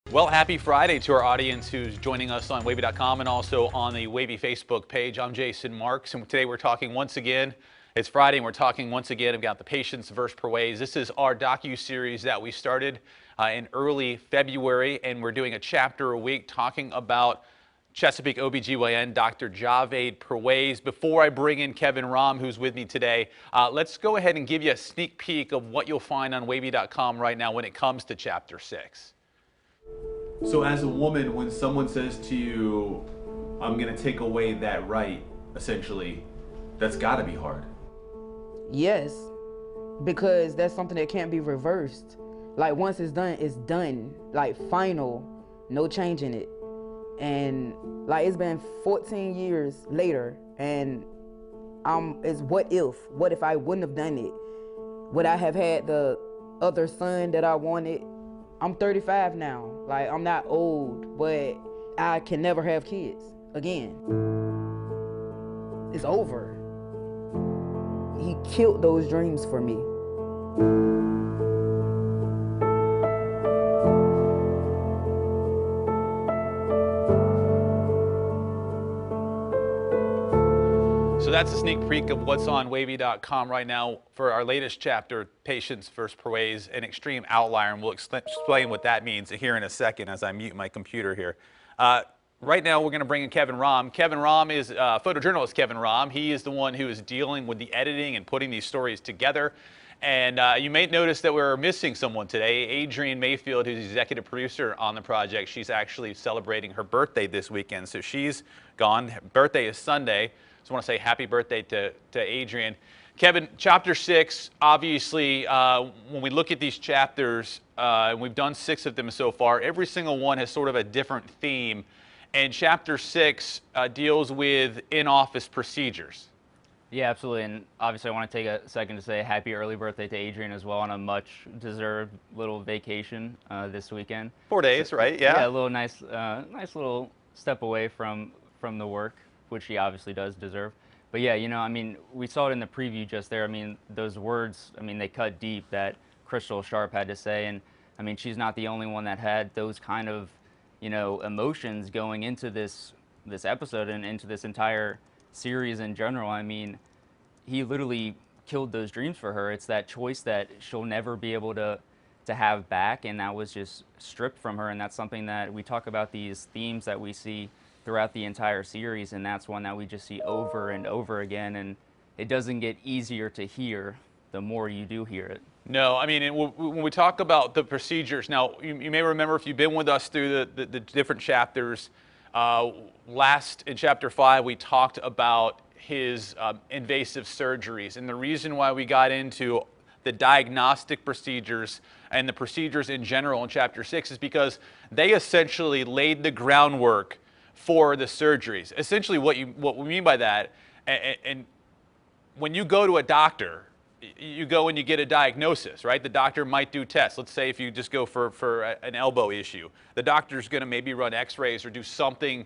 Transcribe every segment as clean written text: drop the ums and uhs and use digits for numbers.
Well, happy Friday to our audience who's joining us on WAVY.com and also on the WAVY Facebook page. I'm Jason Marks, and today we're talking once again. It's Friday, and we're talking once again about the Patients versus Perwaiz. This is our docu-series that we started in early February, and we're doing a chapter a week talking about Chesapeake OBGYN, Dr. Javaid Perwaiz. Before I bring in Kevin Romm, who's with me today, let's go ahead and give you a sneak peek of what you'll find on WAVY.com right now when it comes to Chapter 6. So as a woman, when someone says to you, I'm going to take away that right, essentially, that's got to be hard. Yes, because that's something that can't be reversed. Like once it's done, like final, no changing it. And like it's been 14 years later, and it's what if I wouldn't have done it? Would I have had the other son that I wanted? I'm 35 now. Like, I'm not old, but I can never have kids again. It's over. He killed those dreams for me. So that's a sneak peek of what's on WAVY.com right now for our latest chapter, Patients versus Perwaiz, an extreme outlier, and we'll explain what that means here in a second as I mute my computer here. Right now, we're going to bring in Kevin Romm. Kevin Romm is photojournalist Kevin Romm. He is the one who is dealing with the editing and putting these stories together. And you may notice that we're missing someone today. Adrienne Mayfield, who's the executive producer on the project, she's actually celebrating her birthday this weekend, so she's gone. Birthday is Sunday. So I want to say happy birthday to Adrienne. Kevin, Chapter 6, obviously, when we look at these chapters, and we've done 6 of them so far, every single one has sort of a different theme. And Chapter 6 deals with in-office procedures. Yeah, absolutely. And obviously, I want to take a second to say happy early birthday to Adrienne as well on a much-deserved little vacation this weekend. 4 days, right? Yeah. Yeah, a little nice little step away from the work, which she obviously does deserve. But yeah, you know, I mean, we saw it in the preview just there. I mean, those words, I mean, they cut deep that Crystal Sharp had to say. And I mean, she's not the only one that had those kind of, you know, emotions going into this episode and into this entire series in general. I mean, he literally killed those dreams for her. It's that choice that she'll never be able to have back, and that was just stripped from her. And that's something that we talk about, these themes that we see throughout the entire series, and that's one that we just see over and over again, and it doesn't get easier to hear the more you do hear it. No, I mean, when we talk about the procedures, now, you may remember if you've been with us through the different chapters, in Chapter 5, we talked about his invasive surgeries, and the reason why we got into the diagnostic procedures and the procedures in general in Chapter 6 is because they essentially laid the groundwork for the surgeries. Essentially what we mean by that, and when you go to a doctor, you go and you get a diagnosis, right? The doctor might do tests. Let's say if you just go for an elbow issue, the doctor's going to maybe run x-rays or do something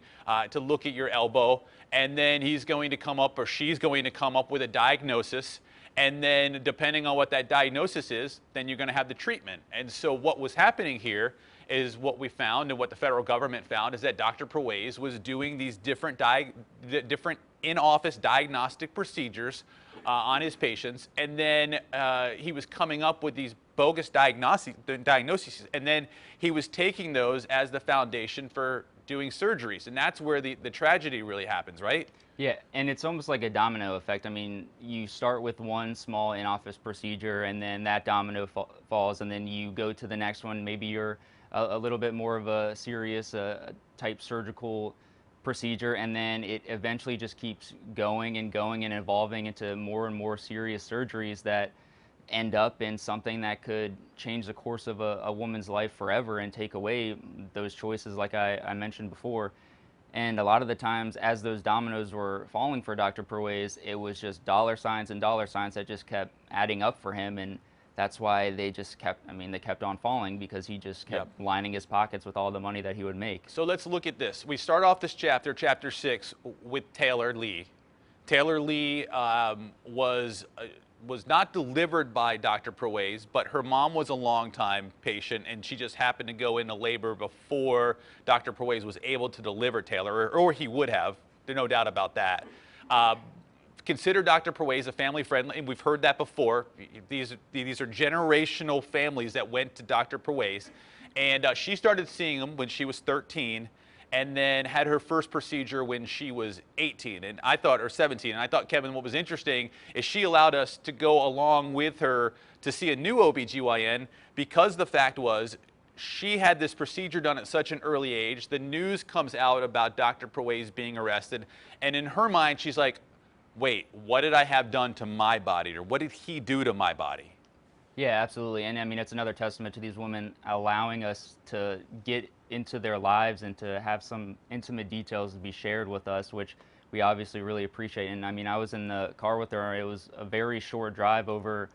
to look at your elbow, and then he's going to come up, or she's going to come up with a diagnosis, and then depending on what that diagnosis is, then you're going to have the treatment. And so what was happening here is what we found, and what the federal government found, is that Dr. Perwaiz was doing these different in-office diagnostic procedures on his patients, and then he was coming up with these bogus diagnoses, and then he was taking those as the foundation for doing surgeries, and that's where the tragedy really happens, right? Yeah, and it's almost like a domino effect. I mean, you start with one small in-office procedure, and then that domino falls, and then you go to the next one. Maybe you're a little bit more of a serious type surgical procedure, and then it eventually just keeps going and going and evolving into more and more serious surgeries that end up in something that could change the course of a woman's life forever and take away those choices like I mentioned before. And a lot of the times, as those dominoes were falling for Dr. Perwaiz, it was just dollar signs and dollar signs that just kept adding up for him, and that's why they just kept, I mean, they kept on falling, because he just kept lining his pockets with all the money that he would make. So let's look at this. We start off this chapter, Chapter 6, with Taylor Lee. Taylor Lee was was not delivered by Dr. Perwaiz, but her mom was a longtime patient, and she just happened to go into labor before Dr. Perwaiz was able to deliver Taylor, or he would have. There's no doubt about that. Consider Dr. Perwaiz a family friend, and we've heard that before. These are generational families that went to Dr. Perwaiz, and she started seeing him when she was 13, and then had her first procedure when she was 18, and I thought, or 17. And I thought, Kevin, what was interesting is she allowed us to go along with her to see a new OBGYN, because the fact was she had this procedure done at such an early age. The news comes out about Dr. Perwaiz being arrested, and in her mind, she's like, wait, what did I have done to my body, or what did he do to my body? Yeah, absolutely. And I mean, it's another testament to these women allowing us to get into their lives and to have some intimate details to be shared with us, which we obviously really appreciate. And I mean, I was in the car with her. It was a very short drive over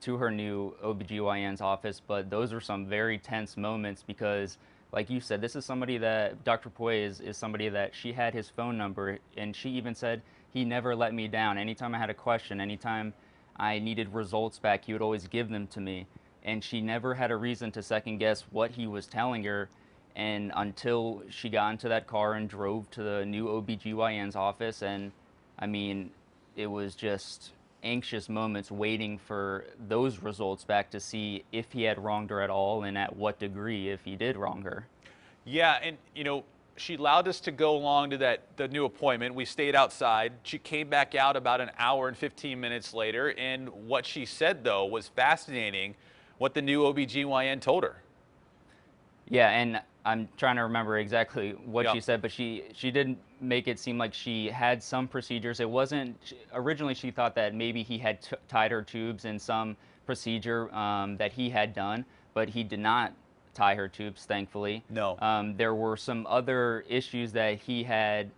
to her new OBGYN's office, but those are some very tense moments because, like you said, this is somebody that Dr. Perwaiz is somebody that she had his phone number, and she even said he never let me down. Anytime I had a question, anytime I needed results back, he would always give them to me. And she never had a reason to second guess what he was telling her. And until she got into that car and drove to the new OBGYN's office, and I mean, it was just anxious moments waiting for those results back to see if he had wronged her at all and at what degree if he did wrong her. Yeah, and you know, she allowed us to go along to the new appointment. We stayed outside. She came back out about an hour and 15 minutes later, and what she said, though, was fascinating, what the new OBGYN told her. Yeah, and I'm trying to remember exactly what Yep. she said, but she didn't make it seem like she had some procedures. It wasn't, originally she thought that maybe he had tied her tubes in some procedure that he had done, but he did not tie her tubes, thankfully. No. There were some other issues that he had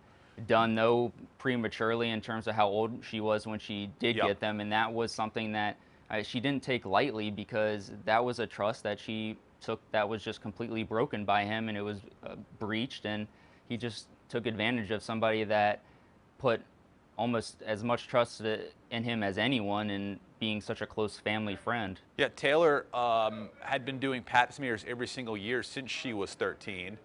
done, though, prematurely in terms of how old she was when she did Yep. get them, and that was something that she didn't take lightly because that was a trust that she took that was just completely broken by him, and it was breached, and he just took advantage of somebody that put almost as much trust in him as anyone, and being such a close family friend. Yeah, Taylor had been doing pap smears every single year since she was 13.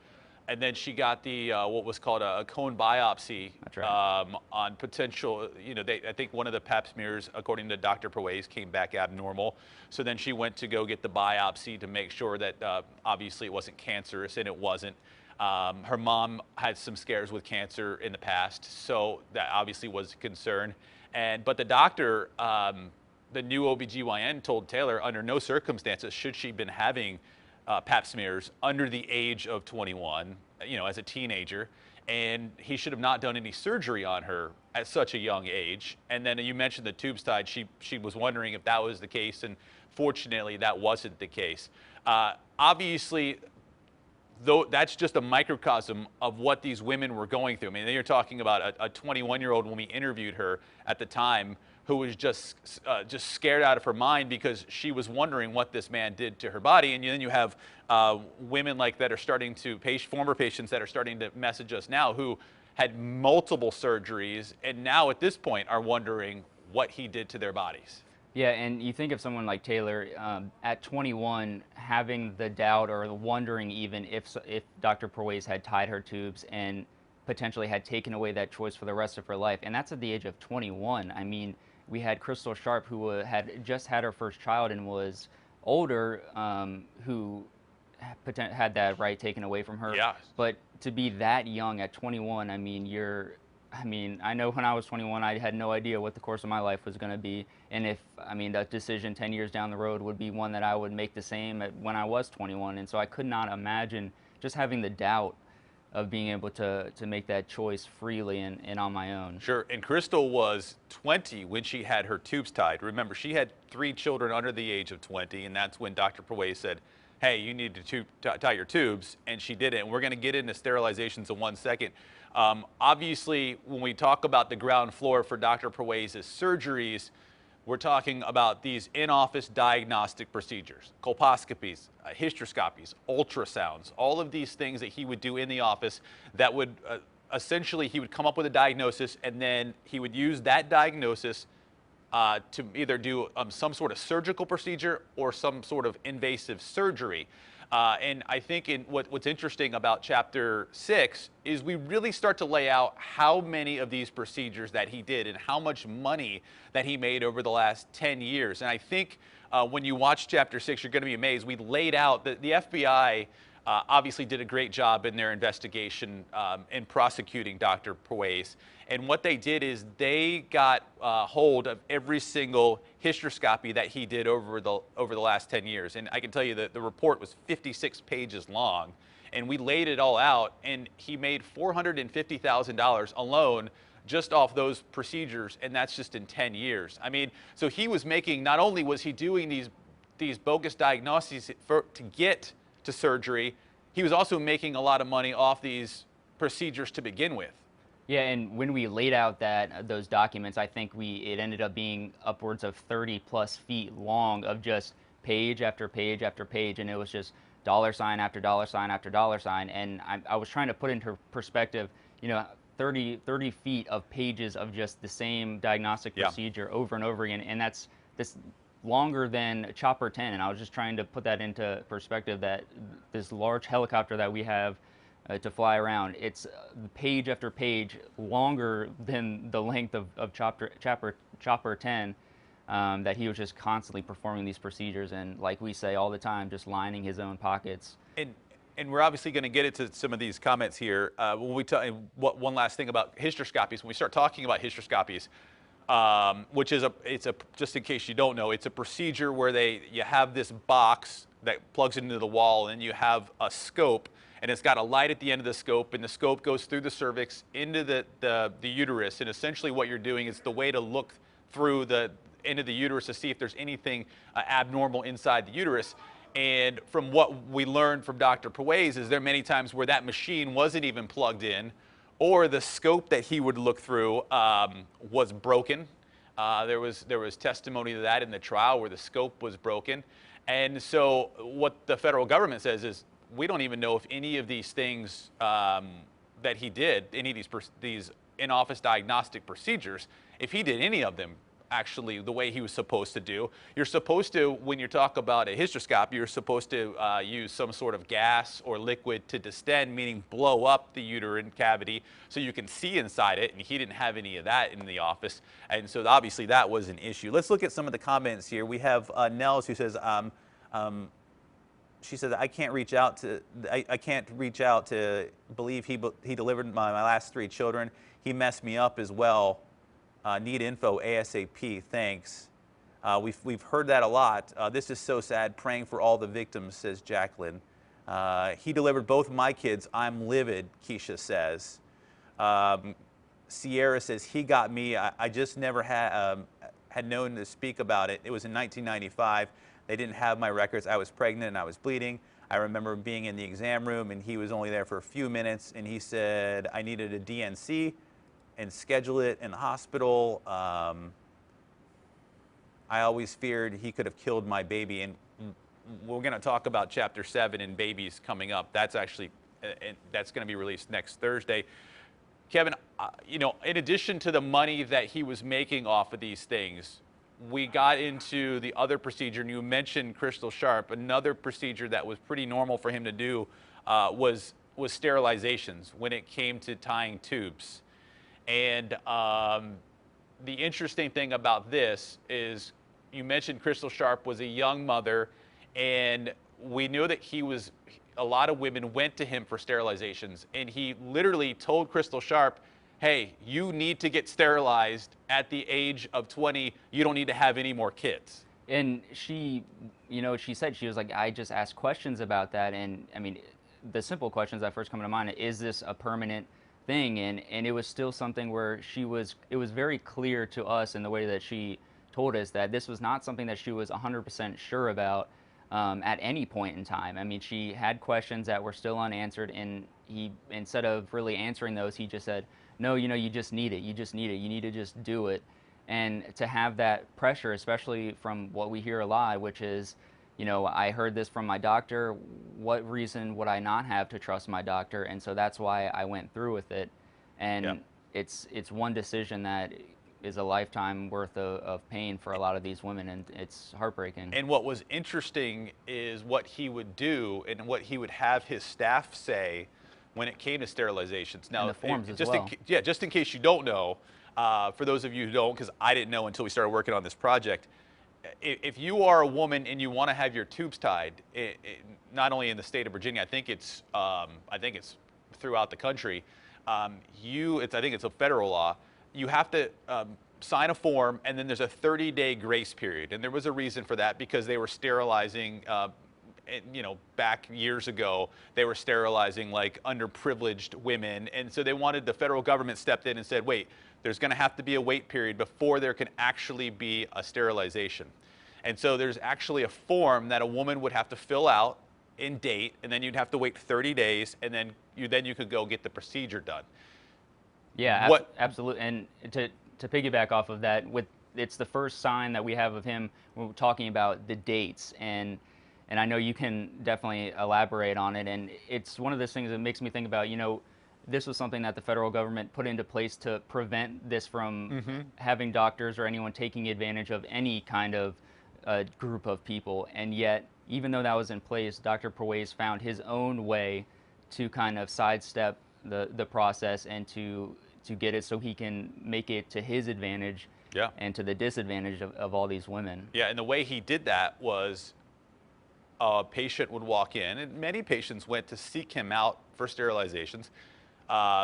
And then she got the what was called a cone biopsy. That's right. On potential, you know, I think one of the pap smears, according to Dr. Perwaiz, came back abnormal. So then she went to go get the biopsy to make sure that obviously it wasn't cancerous, and it wasn't. Her mom had some scares with cancer in the past, so that obviously was a concern. But the doctor, the new OBGYN, told Taylor under no circumstances should she been having pap smears under the age of 21, you know, as a teenager, and he should have not done any surgery on her at such a young age. And then you mentioned the tubes tied. She was wondering if that was the case, and fortunately that wasn't the case. Obviously, though, that's just a microcosm of what these women were going through. I mean, you're talking about a 21-year-old when we interviewed her at the time, who was just scared out of her mind because she was wondering what this man did to her body. And then you have women like that are starting to, former patients that are starting to message us now who had multiple surgeries and now at this point are wondering what he did to their bodies. Yeah, and you think of someone like Taylor at 21 having the doubt or wondering even if Dr. Perwaiz had tied her tubes and potentially had taken away that choice for the rest of her life, and that's at the age of 21. I mean, we had Crystal Sharp, who had just had her first child and was older, who had that right taken away from her. Yes. But to be that young at 21, I mean, I know when I was 21, I had no idea what the course of my life was going to be. And that decision 10 years down the road would be one that I would make the same when I was 21. And so I could not imagine just having the doubt of being able to make that choice freely and on my own. Sure, and Crystal was 20 when she had her tubes tied. Remember, she had 3 children under the age of 20, and that's when Dr. Perwaiz said, hey, you need to tie your tubes, and she did it. And we're going to get into sterilizations in 1 second. Obviously, when we talk about the ground floor for Dr. Perwaiz's surgeries, we're talking about these in-office diagnostic procedures, colposcopies, hysteroscopies, ultrasounds, all of these things that he would do in the office that would essentially, he would come up with a diagnosis, and then he would use that diagnosis to either do some sort of surgical procedure or some sort of invasive surgery. And I think what's interesting about chapter 6 is we really start to lay out how many of these procedures that he did and how much money that he made over the last 10 years. And I think when you watch chapter 6, you're going to be amazed. We laid out that the FBI obviously did a great job in their investigation in prosecuting Dr. Perwaiz. And what they did is they got hold of every single hysteroscopy that he did over the last 10 years. And I can tell you that the report was 56 pages long. And we laid it all out, and he made $450,000 alone just off those procedures, and that's just in 10 years. I mean, so he was making, not only was he doing these bogus diagnoses to get to surgery, he was also making a lot of money off these procedures to begin with. Yeah, and when we laid out those documents, I think it ended up being upwards of 30+ feet long of just page after page after page, and it was just dollar sign after dollar sign after dollar sign. And I was trying to put into perspective, 30 feet of pages of just the same diagnostic procedure over and over again, and that's longer than Chopper 10. And I was just trying to put that into perspective, that this large helicopter that we have to fly around, it's page after page longer than the length of Chopper 10, that he was just constantly performing these procedures, and like we say all the time, just lining his own pockets. And we're obviously going to get into some of these comments here. When we one last thing about hysteroscopies, when we start talking about hysteroscopies, which is just in case you don't know, it's a procedure where you have this box that plugs into the wall, and you have a scope, and it's got a light at the end of the scope, and the scope goes through the cervix into the uterus. And essentially what you're doing is the way to look through the into the uterus to see if there's anything abnormal inside the uterus. And from what we learned from Dr. Perwaiz is there are many times where that machine wasn't even plugged in, or the scope that he would look through was broken. There was testimony to that in the trial where the scope was broken. And so what the federal government says is, we don't even know if any of these things that he did, any of these in-office diagnostic procedures, if he did any of them actually the way he was supposed to do. You're supposed to, when you talk about a hysteroscopy, you're supposed to use some sort of gas or liquid to distend, meaning blow up the uterine cavity so you can see inside it, and he didn't have any of that in the office, and so obviously that was an issue. Let's look at some of the comments here. We have Nels, who says, she said, I can't reach out to believe he delivered my last 3 children. He messed me up as well. Need info ASAP, thanks. We've heard that a lot. This is so sad, praying for all the victims, says Jacqueline. He delivered both my kids. I'm livid, Keisha says. Sierra says, he got me. I just never had known to speak about it. It was in 1995. They didn't have my records. I was pregnant and I was bleeding. I remember being in the exam room, and he was only there for a few minutes, and he said I needed a DNC and schedule it in the hospital. I always feared he could have killed my baby. And we're going to talk about Chapter 7 and babies coming up. That's actually, that's going to be released next Thursday. Kevin, in addition to the money that he was making off of these things, we got into the other procedure, and you mentioned Crystal Sharp. Another procedure that was pretty normal for him to do was sterilizations when it came to tying tubes. And the interesting thing about this is, you mentioned Crystal Sharp was a young mother, and we knew that a lot of women went to him for sterilizations, and he literally told Crystal Sharp, hey, you need to get sterilized at the age of 20. You don't need to have any more kids. And she said, she was like, I just asked questions about that. And I mean, the simple questions that first come to mind, is this a permanent thing? And it was still something where it was very clear to us in the way that she told us that this was not something that she was 100% sure about at any point in time. I mean, she had questions that were still unanswered, and he, instead of really answering those, he just said, no, you just need it. You just need it. You need to just do it. And to have that pressure, especially from what we hear a lot, which is, I heard this from my doctor. What reason would I not have to trust my doctor? And so that's why I went through with it. And it's one decision that is a lifetime worth of pain for a lot of these women, and it's heartbreaking. And what was interesting is what he would do and what he would have his staff say when it came to sterilizations. Now, And the forms as just well. just in case you don't know, for those of you who don't, because I didn't know until we started working on this project, if you are a woman and you want to have your tubes tied, not only in the state of Virginia, I think it's throughout the country. I think it's a federal law. You have to sign a form, and then there's a 30-day grace period. And there was a reason for that, because they were sterilizing. Back years ago, they were sterilizing like underprivileged women, and so the federal government stepped in and said, wait, there's going to have to be a wait period before there can actually be a sterilization. And so there's actually a form that a woman would have to fill out and date, and then you'd have to wait 30 days, and then you could go get the procedure done. Yeah, absolutely. And to piggyback off of that, it's the first sign that we have of him when we're talking about the dates, and I know you can definitely elaborate on it. And it's one of those things that makes me think about, this was something that the federal government put into place to prevent this from having doctors or anyone taking advantage of any kind of group of people. And yet, even though that was in place, Dr. Perwaiz found his own way to kind of sidestep the process and to get it so he can make it to his advantage, and to the disadvantage of all these women. Yeah, and the way he did that was a patient would walk in, and many patients went to seek him out for sterilizations.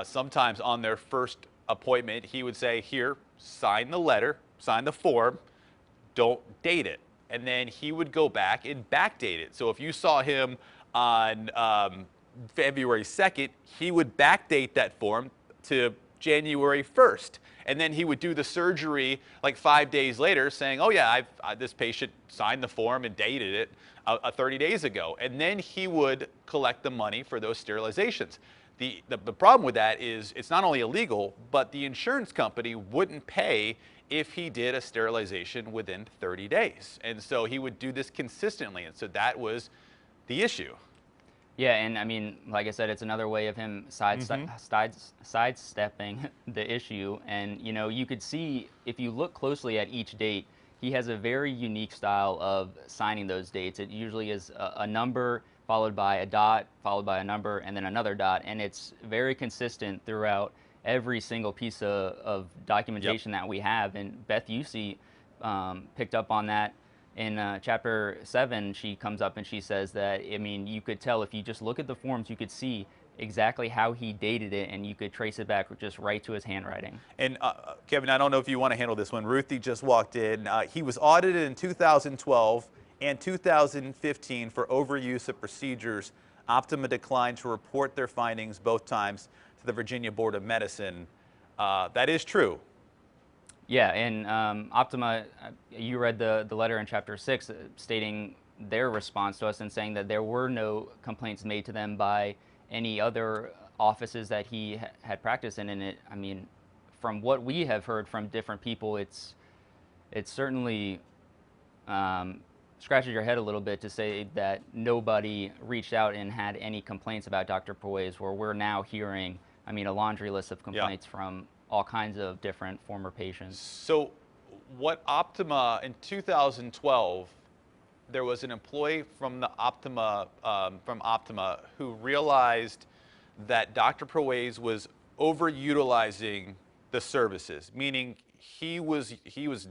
Sometimes on their first appointment, he would say, here, sign the letter, sign the form, don't date it. And then he would go back and backdate it. So if you saw him on February 2nd, he would backdate that form to January 1st. And then he would do the surgery like 5 days later saying, oh yeah, this patient signed the form and dated it 30 days ago. And then he would collect the money for those sterilizations. The problem with that is it's not only illegal, but the insurance company wouldn't pay if he did a sterilization within 30 days. And so he would do this consistently. And so that was the issue. Yeah, and I mean, like I said, it's another way of him sidestepping the issue. And, you could see, if you look closely at each date, he has a very unique style of signing those dates. It usually is a number followed by a dot, followed by a number, and then another dot. And it's very consistent throughout every single piece of documentation that we have. And Beth Usey picked up on that. In chapter 7, she comes up and she says that, I mean, you could tell if you just look at the forms, you could see exactly how he dated it, and you could trace it back just right to his handwriting. And Kevin, I don't know if you want to handle this one. Ruthie just walked in. He was audited in 2012 and 2015 for overuse of procedures. Optima declined to report their findings both times to the Virginia Board of Medicine. That is true. Yeah, and Optima, you read the letter in chapter 6 stating their response to us and saying that there were no complaints made to them by any other offices that he had practiced in. And it, I mean, from what we have heard from different people, it's certainly scratches your head a little bit to say that nobody reached out and had any complaints about Dr. Perwaiz, where we're now hearing, I mean, a laundry list of complaints from all kinds of different former patients. So what Optima, in 2012, there was an employee from Optima who realized that Dr. Perwaiz was overutilizing the services, meaning he was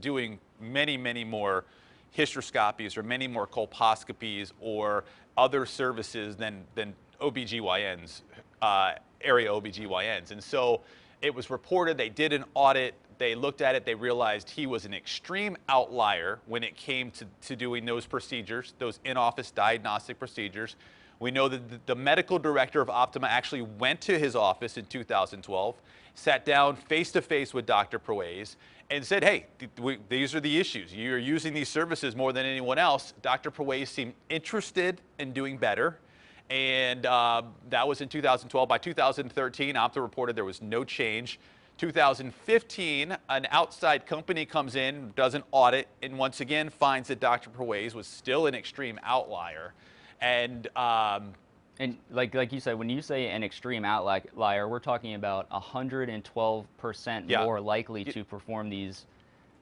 doing many more hysteroscopies or many more colposcopies or other services than OBGYNs, area OBGYNs. And so it was reported, they did an audit, they looked at it, they realized he was an extreme outlier when it came to doing those procedures, those in-office diagnostic procedures. We know that the medical director of Optima actually went to his office in 2012, sat down face-to-face with Dr. Perwaiz, and said, hey, these are the issues. You're using these services more than anyone else. Dr. Perwaiz seemed interested in doing better. And that was in 2012. By 2013, Optima reported there was no change. 2015, an outside company comes in, does an audit, and once again finds that Dr. Perwaiz was still an extreme outlier. And And like you said, when you say an extreme outlier, we're talking about 112% Yeah. more likely to perform these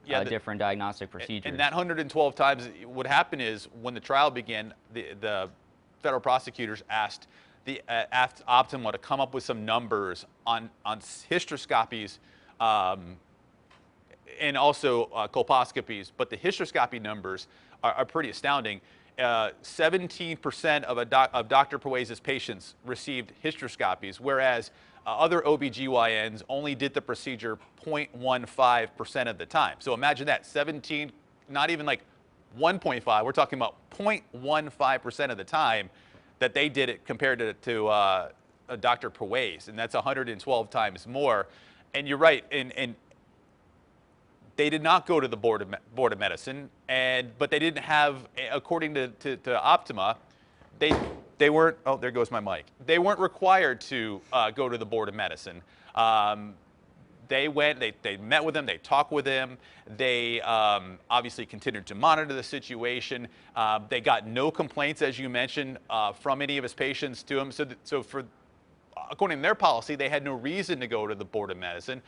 Yeah, different diagnostic procedures. and that 112 times, what happened is when the trial began, the federal prosecutors asked asked Optima to come up with some numbers on hysteroscopies and also colposcopies, but the hysteroscopy numbers are pretty astounding. 17% of Dr. Perwaiz's patients received hysteroscopies, whereas other OBGYNs only did the procedure 0.15% of the time. So imagine that, 17, not even like 1.5, we're talking about 0.15% of the time that they did it compared to Dr. Perwaiz, and that's 112 times more. And you're right, and they did not go to the Board of Medicine, but they didn't have, according to Optima, they weren't, oh, there goes my mic. They weren't required to go to the Board of Medicine. They went, they met with him, they talked with him, they obviously continued to monitor the situation. They got no complaints, as you mentioned, from any of his patients to him. So according to their policy, they had no reason to go to the Board of Medicine.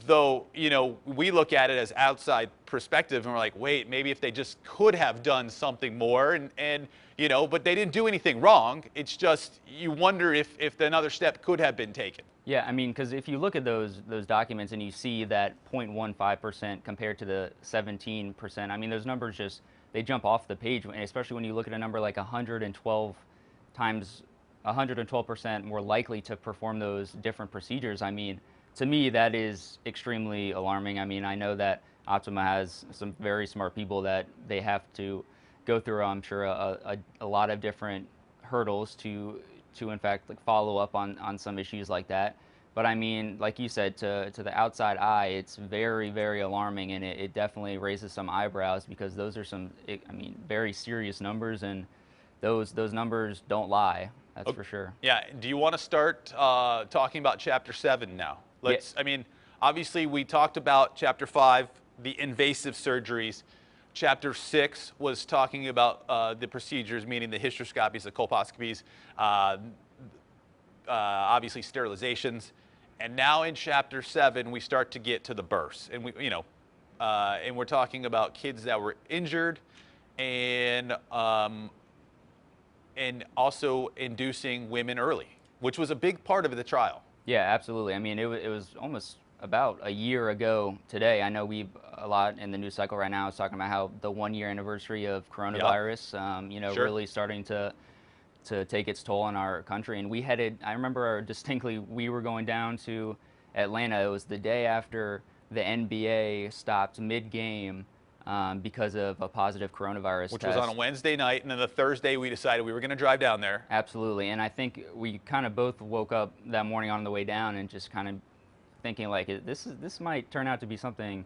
Though, you know, we look at it as outside perspective and we're like, wait, maybe if they just could have done something more and you know, but they didn't do anything wrong. It's just, you wonder if another step could have been taken. Yeah, I mean, because if you look at those documents and you see that 0.15% compared to the 17%, I mean, those numbers just, they jump off the page, especially when you look at a number like 112 times, 112% more likely to perform those different procedures. I mean, to me, that is extremely alarming. I mean, I know that Optima has some very smart people that they have to go through, I'm sure, a lot of different hurdles to in fact, like, follow up on some issues like that. But I mean, like you said, to the outside eye, it's very, very alarming, and it definitely raises some eyebrows, because those are some, I mean, very serious numbers, and those numbers don't lie. That's for sure. Yeah. Do you want to start talking about Chapter 7 now? I mean, obviously we talked about Chapter 5, the invasive surgeries. Chapter 6 was talking about the procedures, meaning the hysteroscopies, the colposcopies, obviously sterilizations. And now in Chapter 7, we start to get to the births. And and we're talking about kids that were injured and also inducing women early, which was a big part of the trial. Yeah, absolutely. I mean, it was almost about a year ago today. I know a lot in the news cycle right now is talking about how the 1-year anniversary of coronavirus, you know, really starting to take its toll on our country. And we headed, I remember distinctly, we were going down to Atlanta. It was the day after the NBA stopped mid-game because of a positive coronavirus Which test. was on a Wednesday night, and then the Thursday we decided we were going to drive down there. Absolutely, and I think we kind of both woke up that morning on the way down and just kind of thinking, like, this might turn out to be something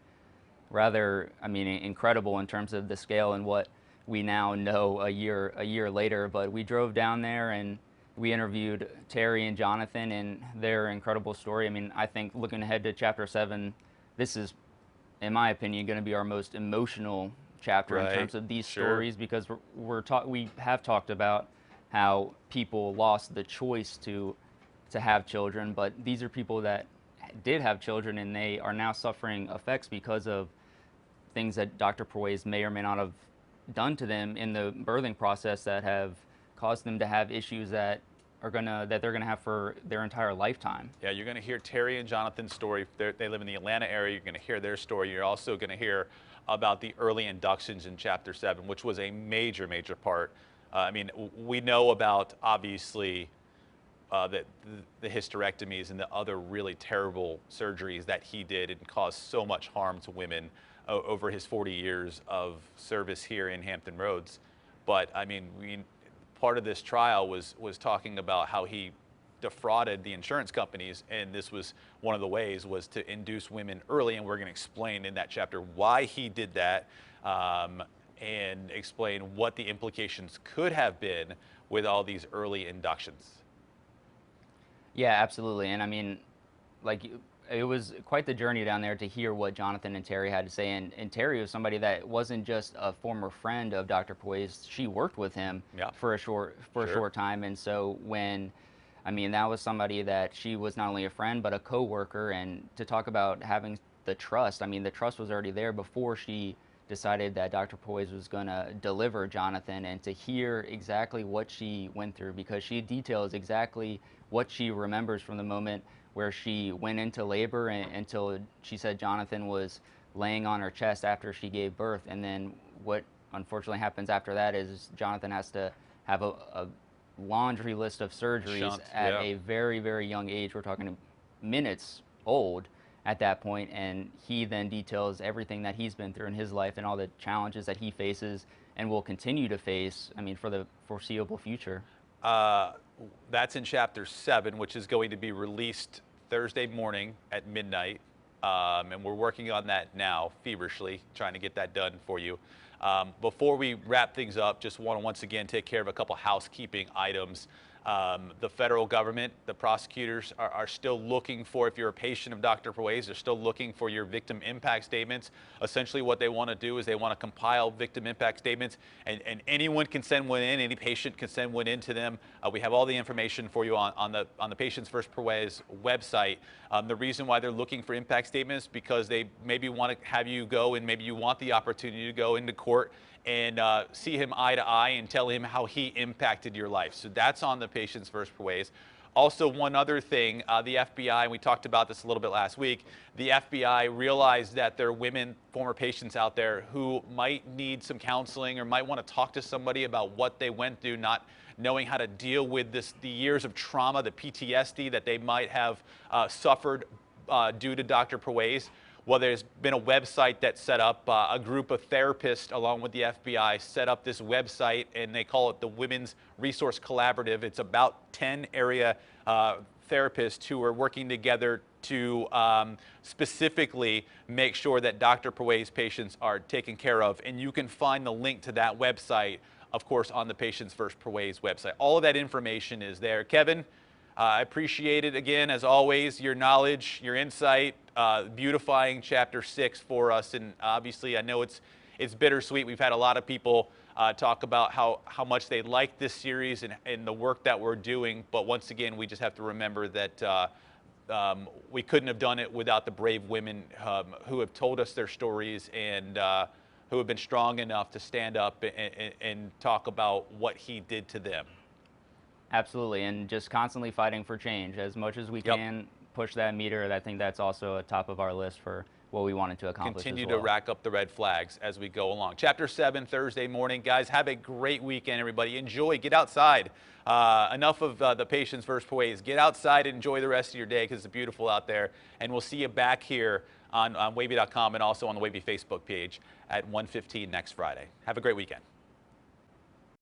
rather, I mean, incredible in terms of the scale and what we now know a year later. But we drove down there and we interviewed Terry and Jonathan and their incredible story. I mean, I think looking ahead to Chapter 7, this is, in my opinion, going to be our most emotional chapter in terms of these stories, because we have talked about how people lost the choice to have children, but these are people that did have children and they are now suffering effects because of things that Dr. Perwaiz may or may not have done to them in the birthing process that have caused them to have issues that they're gonna have for their entire lifetime. Yeah, you're going to hear Terry and Jonathan's story. They live in the Atlanta area. You're going to hear their story. You're also going to hear about the early inductions in Chapter 7, which was a major, major part. I mean, we know about, obviously, the hysterectomies and the other really terrible surgeries that he did and caused so much harm to women over his 40 years of service here in Hampton Roads. But, I mean, part of this trial was talking about how he defrauded the insurance companies, and this was one of the ways, was to induce women early, and we're going to explain in that chapter why he did that, and explain what the implications could have been with all these early inductions. Yeah, absolutely. And I mean, like, it was quite the journey down there to hear what Jonathan and Terry had to say. And Terry was somebody that wasn't just a former friend of Dr. Perwaiz. She worked with him Yeah. for a short time. And so when, I mean, that was somebody that she was not only a friend but a coworker. And to talk about having the trust, I mean, the trust was already there before she decided that Dr. Perwaiz was going to deliver Jonathan, and to hear exactly what she went through, because she details exactly what she remembers from the moment where she went into labor until she said Jonathan was laying on her chest after she gave birth. And then what unfortunately happens after that is Jonathan has to have a laundry list of surgeries Shunt, at yeah. a very, very young age. We're talking minutes old at that point, and he then details everything that he's been through in his life and all the challenges that he faces and will continue to face, I mean, for the foreseeable future. That's in chapter 7, which is going to be released Thursday morning at midnight. And we're working on that now, feverishly, trying to get that done for you. Before we wrap things up, just want to once again take care of a couple housekeeping items. The federal government, the prosecutors are still looking for, if you're a patient of Dr. Perwaiz, they're still looking for your victim impact statements. Essentially what they want to do is they want to compile victim impact statements, and anyone can send one in, any patient can send one in to them. We have all the information for you on the Patients First Perwaiz website. The reason why they're looking for impact statements is because they maybe want to have you go, and maybe you want the opportunity to go into court and see him eye to eye and tell him how he impacted your life. So that's on the Patients First Perwaiz. Also, one other thing, the FBI, and we talked about this a little bit last week, the FBI realized that there are women, former patients out there who might need some counseling or might want to talk to somebody about what they went through, not knowing how to deal with the years of trauma, the PTSD that they might have suffered due to Dr. Perwaiz. Well, there's been a website that set up, a group of therapists along with the FBI set up this website, and they call it the Women's Resource Collaborative. It's about 10 area therapists who are working together to specifically make sure that Dr. Perwaiz patients are taken care of. And you can find the link to that website, of course, on the Patients First Perwaiz website. All of that information is there. Kevin, I appreciate it again, as always, your knowledge, your insight, beautifying chapter 6 for us. And obviously, I know it's bittersweet. We've had a lot of people talk about how much they like this series and the work that we're doing. But once again, we just have to remember that we couldn't have done it without the brave women who have told us their stories and who have been strong enough to stand up and talk about what he did to them. Absolutely, and just constantly fighting for change. As much as we can push that meter, I think that's also a top of our list for what we wanted to accomplish. Continue as well. to rack up the red flags as we go along. Chapter 7, Thursday morning. Guys, have a great weekend, everybody. Enjoy. Get outside. Enough of the Patients First Perwaiz. Get outside and enjoy the rest of your day because it's beautiful out there. And we'll see you back here on WAVY.com and also on the WAVY Facebook page at 1:15 next Friday. Have a great weekend.